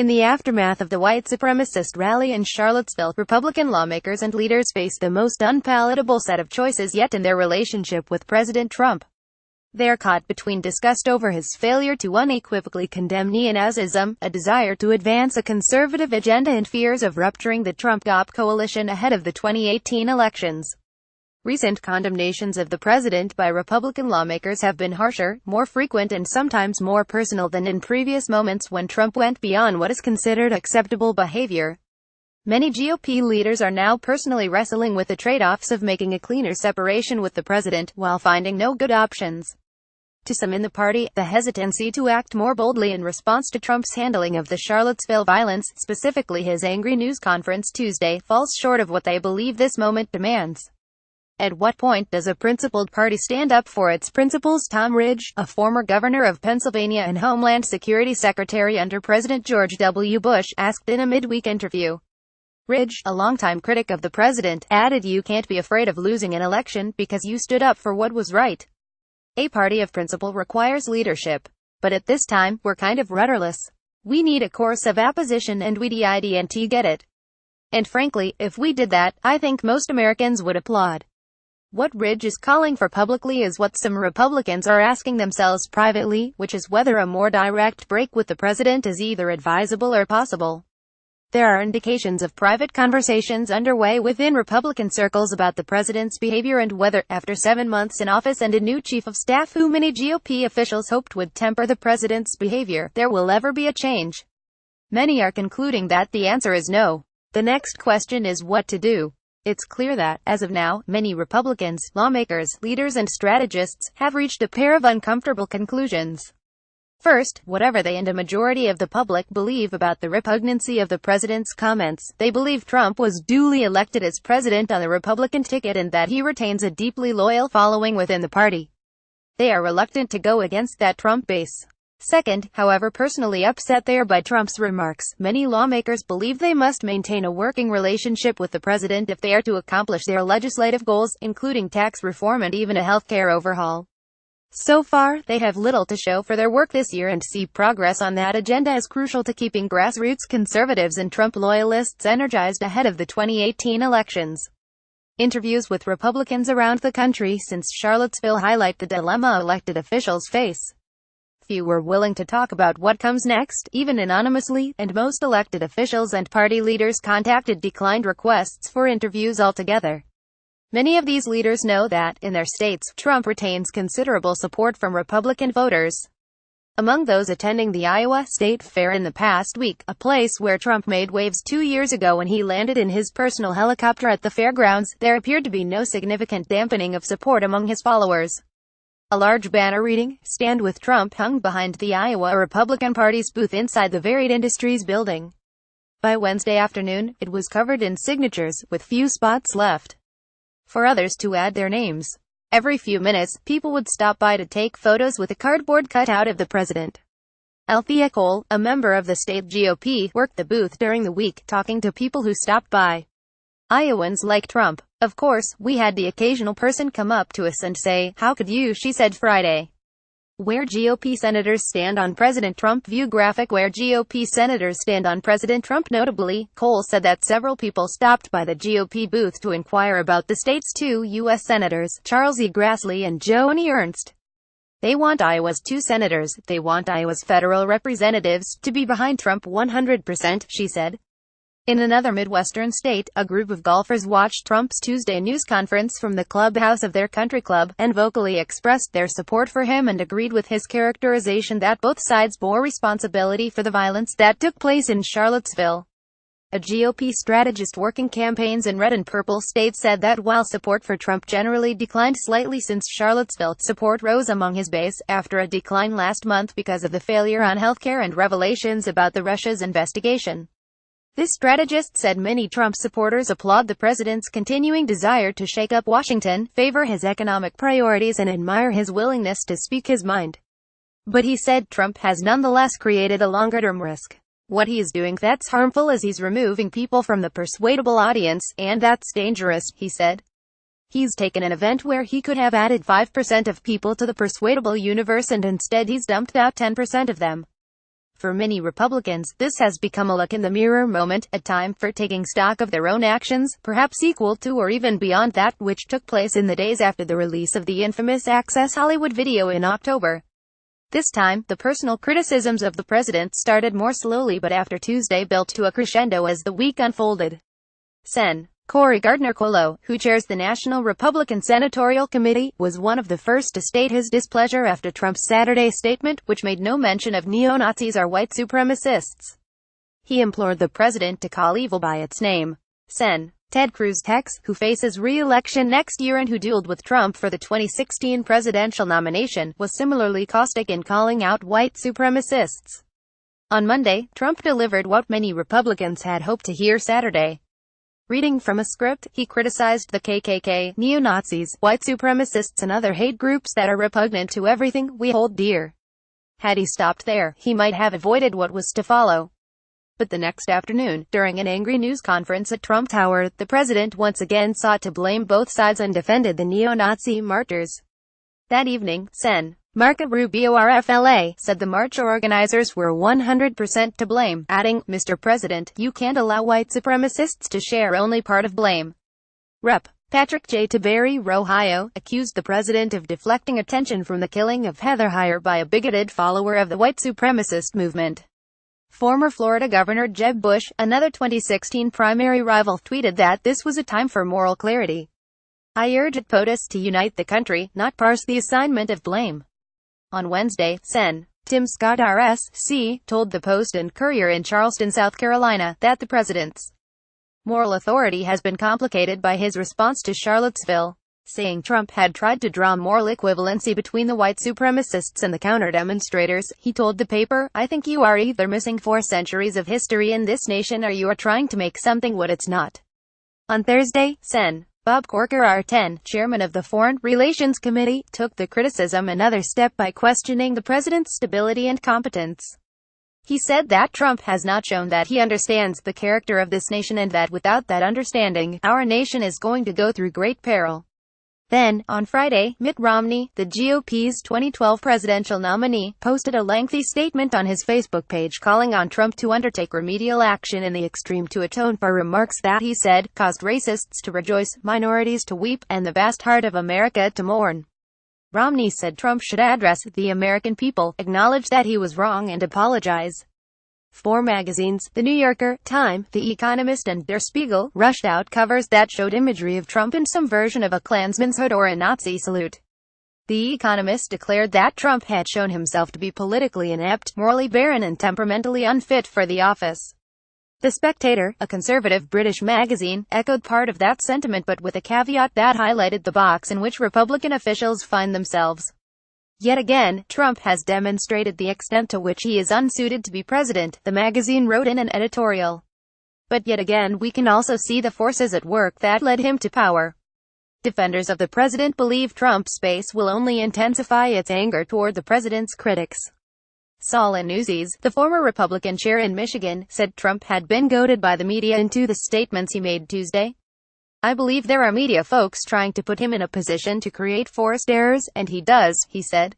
In the aftermath of the white supremacist rally in Charlottesville, Republican lawmakers and leaders face the most unpalatable set of choices yet in their relationship with President Trump. They are caught between disgust over his failure to unequivocally condemn neo-Nazism, a desire to advance a conservative agenda, and fears of rupturing the Trump-GOP coalition ahead of the 2018 elections. Recent condemnations of the president by Republican lawmakers have been harsher, more frequent, and sometimes more personal than in previous moments when Trump went beyond what is considered acceptable behavior. Many GOP leaders are now personally wrestling with the trade-offs of making a cleaner separation with the president, while finding no good options. To some in the party, the hesitancy to act more boldly in response to Trump's handling of the Charlottesville violence, specifically his angry news conference Tuesday, falls short of what they believe this moment demands. At what point does a principled party stand up for its principles? Tom Ridge, a former governor of Pennsylvania and Homeland Security Secretary under President George W. Bush, asked in a midweek interview. Ridge, a longtime critic of the president, added, "You can't be afraid of losing an election because you stood up for what was right. A party of principle requires leadership. But at this time, we're kind of rudderless. We need a course of opposition, and we didn't get it. And frankly, if we did that, I think most Americans would applaud." What Ridge is calling for publicly is what some Republicans are asking themselves privately, which is whether a more direct break with the president is either advisable or possible. There are indications of private conversations underway within Republican circles about the president's behavior and whether, after 7 months in office and a new chief of staff who many GOP officials hoped would temper the president's behavior, there will ever be a change. Many are concluding that the answer is no. The next question is what to do. It's clear that, as of now, many Republicans, lawmakers, leaders, and strategists have reached a pair of uncomfortable conclusions. First, whatever they and a majority of the public believe about the repugnancy of the president's comments, they believe Trump was duly elected as president on the Republican ticket and that he retains a deeply loyal following within the party. They are reluctant to go against that Trump base. Second, however personally upset they are by Trump's remarks, many lawmakers believe they must maintain a working relationship with the president if they are to accomplish their legislative goals, including tax reform and even a healthcare overhaul. So far, they have little to show for their work this year and see progress on that agenda as crucial to keeping grassroots conservatives and Trump loyalists energized ahead of the 2018 elections. Interviews with Republicans around the country since Charlottesville highlight the dilemma elected officials face. Few were willing to talk about what comes next, even anonymously, and most elected officials and party leaders contacted declined requests for interviews altogether. Many of these leaders know that, in their states, Trump retains considerable support from Republican voters. Among those attending the Iowa State Fair in the past week, a place where Trump made waves 2 years ago when he landed in his personal helicopter at the fairgrounds, there appeared to be no significant dampening of support among his followers. A large banner reading, "Stand with Trump," hung behind the Iowa Republican Party's booth inside the Varied Industries building. By Wednesday afternoon, it was covered in signatures, with few spots left for others to add their names. Every few minutes, people would stop by to take photos with a cardboard cutout of the president. Althea Cole, a member of the state GOP, worked the booth during the week, talking to people who stopped by. Iowans like Trump. Of course, we had the occasional person come up to us and say, "How could you?" she said Friday. Where GOP senators stand on President Trump. View graphic where GOP senators stand on President Trump. Notably, Cole said that several people stopped by the GOP booth to inquire about the state's 2 U.S. senators, Charles E. Grassley and Joni Ernst. They want Iowa's 2 senators, they want Iowa's federal representatives, to be behind Trump 100%, she said. In another Midwestern state, a group of golfers watched Trump's Tuesday news conference from the clubhouse of their country club, and vocally expressed their support for him and agreed with his characterization that both sides bore responsibility for the violence that took place in Charlottesville. A GOP strategist working campaigns in red and purple states said that while support for Trump generally declined slightly since Charlottesville, support rose among his base, after a decline last month because of the failure on healthcare and revelations about Russia's investigation. This strategist said many Trump supporters applaud the president's continuing desire to shake up Washington, favor his economic priorities, and admire his willingness to speak his mind. But he said Trump has nonetheless created a longer-term risk. What he is doing that's harmful is he's removing people from the persuadable audience, and that's dangerous, he said. He's taken an event where he could have added 5% of people to the persuadable universe and instead he's dumped out 10% of them. For many Republicans, this has become a look-in-the-mirror moment, a time for taking stock of their own actions, perhaps equal to or even beyond that which took place in the days after the release of the infamous Access Hollywood video in October. This time, the personal criticisms of the president started more slowly but after Tuesday built to a crescendo as the week unfolded. Sen. Cory Gardner-Cuomo, who chairs the National Republican Senatorial Committee, was one of the first to state his displeasure after Trump's Saturday statement, which made no mention of neo-Nazis or white supremacists. He implored the president to call evil by its name. Sen. Ted Cruz, Tex, who faces re-election next year and who dueled with Trump for the 2016 presidential nomination, was similarly caustic in calling out white supremacists. On Monday, Trump delivered what many Republicans had hoped to hear Saturday. Reading from a script, he criticized the KKK, neo-Nazis, white supremacists and other hate groups that are repugnant to everything we hold dear. Had he stopped there, he might have avoided what was to follow. But the next afternoon, during an angry news conference at Trump Tower, the president once again sought to blame both sides and defended the neo-Nazi martyrs. That evening, Sen. Marco Rubio RFLA said the march organizers were 100% to blame, adding, "Mr. President, you can't allow white supremacists to share only part of blame." Rep. Patrick J. Tabarry, Ohio, accused the president of deflecting attention from the killing of Heather Heyer by a bigoted follower of the white supremacist movement. Former Florida Governor Jeb Bush, another 2016 primary rival, tweeted that this was a time for moral clarity. "I urge POTUS to unite the country, not parse the assignment of blame." On Wednesday, Sen. Tim Scott RSC told the Post and Courier in Charleston, South Carolina, that the president's moral authority has been complicated by his response to Charlottesville, saying Trump had tried to draw moral equivalency between the white supremacists and the counter-demonstrators. He told the paper, "I think you are either missing 4 centuries of history in this nation or you are trying to make something what it's not." On Thursday, Sen. Bob Corker R10, chairman of the Foreign Relations Committee, took the criticism another step by questioning the president's stability and competence. He said that Trump has not shown that he understands the character of this nation and that without that understanding, our nation is going to go through great peril. Then, on Friday, Mitt Romney, the GOP's 2012 presidential nominee, posted a lengthy statement on his Facebook page calling on Trump to undertake remedial action in the extreme to atone for remarks that he said caused racists to rejoice, minorities to weep, and the vast heart of America to mourn. Romney said Trump should address the American people, acknowledge that he was wrong and apologize. 4 magazines, The New Yorker, Time, The Economist and Der Spiegel, rushed out covers that showed imagery of Trump in some version of a Klansman's hood or a Nazi salute. The Economist declared that Trump had shown himself to be politically inept, morally barren and temperamentally unfit for the office. The Spectator, a conservative British magazine, echoed part of that sentiment but with a caveat that highlighted the box in which Republican officials find themselves. Yet again, Trump has demonstrated the extent to which he is unsuited to be president, the magazine wrote in an editorial. But yet again we can also see the forces at work that led him to power. Defenders of the president believe Trump's base will only intensify its anger toward the president's critics. Saul Newsies, the former Republican chair in Michigan, said Trump had been goaded by the media into the statements he made Tuesday. "I believe there are media folks trying to put him in a position to create forced errors, and he does," he said.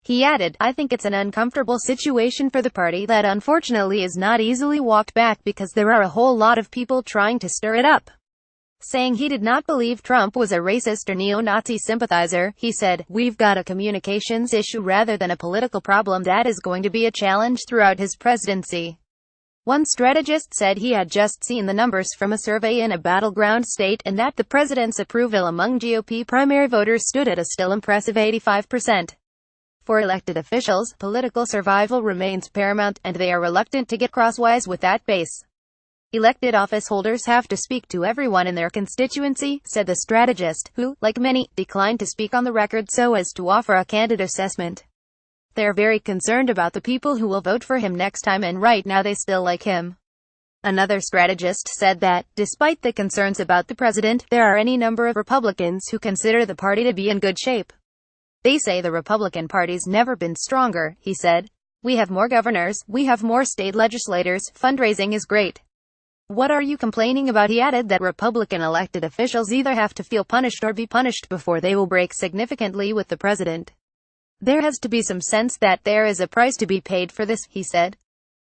He added, "I think it's an uncomfortable situation for the party that unfortunately is not easily walked back because there are a whole lot of people trying to stir it up." Saying he did not believe Trump was a racist or neo-Nazi sympathizer, he said, "We've got a communications issue rather than a political problem that is going to be a challenge throughout his presidency." One strategist said he had just seen the numbers from a survey in a battleground state and that the president's approval among GOP primary voters stood at a still impressive 85%. For elected officials, political survival remains paramount, and they are reluctant to get crosswise with that base. "Elected office holders have to speak to everyone in their constituency," said the strategist, who, like many, declined to speak on the record so as to offer a candid assessment. "They're very concerned about the people who will vote for him next time and right now they still like him." Another strategist said that, despite the concerns about the president, there are any number of Republicans who consider the party to be in good shape. "They say the Republican Party's never been stronger," he said. "We have more governors, we have more state legislators, fundraising is great. What are you complaining about?" He added that Republican elected officials either have to feel punished or be punished before they will break significantly with the president. "There has to be some sense that there is a price to be paid for this," he said.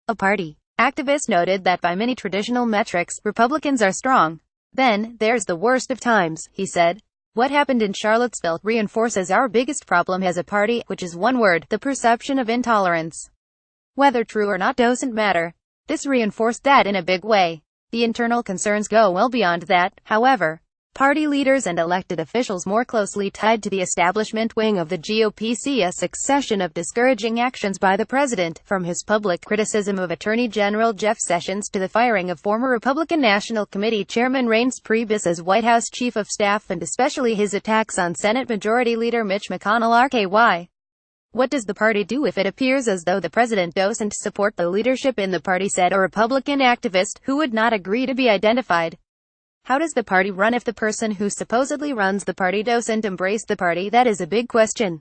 A party activist noted that by many traditional metrics, Republicans are strong. Then, there's the worst of times, he said. What happened in Charlottesville reinforces our biggest problem as a party, which is one word: the perception of intolerance. Whether true or not doesn't matter. This reinforced that in a big way. The internal concerns go well beyond that, however. Party leaders and elected officials more closely tied to the establishment wing of the GOP see a succession of discouraging actions by the president, from his public criticism of Attorney General Jeff Sessions to the firing of former Republican National Committee Chairman Reince Priebus as White House Chief of Staff, and especially his attacks on Senate Majority Leader Mitch McConnell. RKY. What does the party do if it appears as though the president doesn't support the leadership in the party, said a Republican activist, who would not agree to be identified. How does the party run if the person who supposedly runs the party doesn't embrace the party? That is a big question.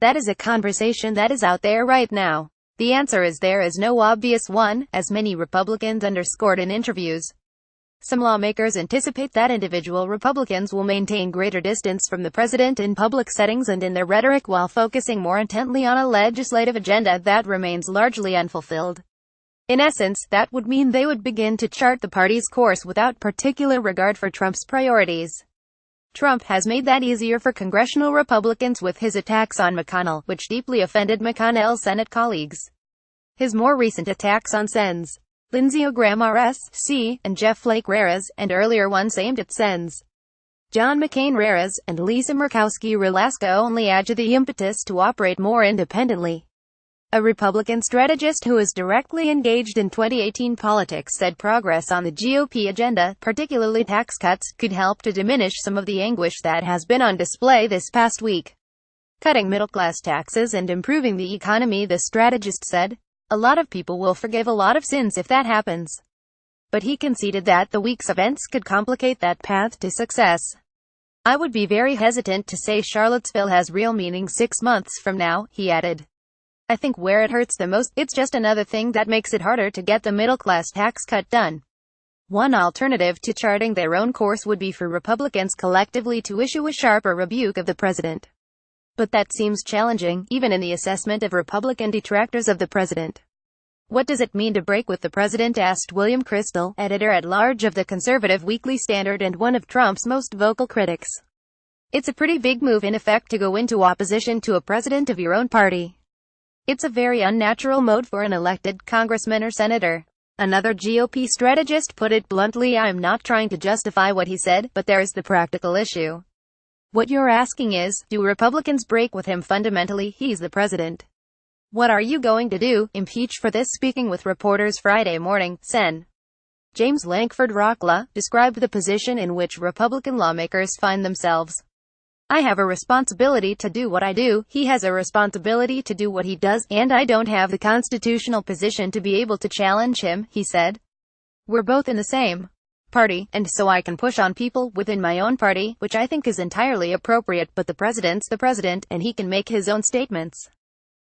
That is a conversation that is out there right now. The answer is there is no obvious one, as many Republicans underscored in interviews. Some lawmakers anticipate that individual Republicans will maintain greater distance from the president in public settings and in their rhetoric, while focusing more intently on a legislative agenda that remains largely unfulfilled. In essence, that would mean they would begin to chart the party's course without particular regard for Trump's priorities. Trump has made that easier for congressional Republicans with his attacks on McConnell, which deeply offended McConnell's Senate colleagues. His more recent attacks on Sens. Lindsey Graham RSC, and Jeff Flake Rares, and earlier ones aimed at Sens. John McCain Rares, and Lisa Murkowski-Relaska only add to the impetus to operate more independently. A Republican strategist who is directly engaged in 2018 politics said progress on the GOP agenda, particularly tax cuts, could help to diminish some of the anguish that has been on display this past week. Cutting middle-class taxes and improving the economy, the strategist said. A lot of people will forgive a lot of sins if that happens. But he conceded that the week's events could complicate that path to success. I would be very hesitant to say Charlottesville has real meaning 6 months from now, he added. I think where it hurts the most, it's just another thing that makes it harder to get the middle-class tax cut done. One alternative to charting their own course would be for Republicans collectively to issue a sharper rebuke of the president. But that seems challenging, even in the assessment of Republican detractors of the president. What does it mean to break with the president, asked William Crystal, editor-at-large of the conservative Weekly Standard and one of Trump's most vocal critics. It's a pretty big move, in effect, to go into opposition to a president of your own party. It's a very unnatural mode for an elected congressman or senator. Another GOP strategist put it bluntly, I'm not trying to justify what he said, but there's the practical issue. What you're asking is, do Republicans break with him fundamentally? He's the president. What are you going to do, impeach for this? Speaking with reporters Friday morning, Sen. James Lankford Rockla described the position in which Republican lawmakers find themselves. I have a responsibility to do what I do, he has a responsibility to do what he does, and I don't have the constitutional position to be able to challenge him, he said. We're both in the same party, and so I can push on people within my own party, which I think is entirely appropriate, but the president's the president, and he can make his own statements.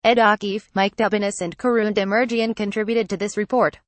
Ed O'Keefe, Mike Dubinis and Karun Demirjian contributed to this report.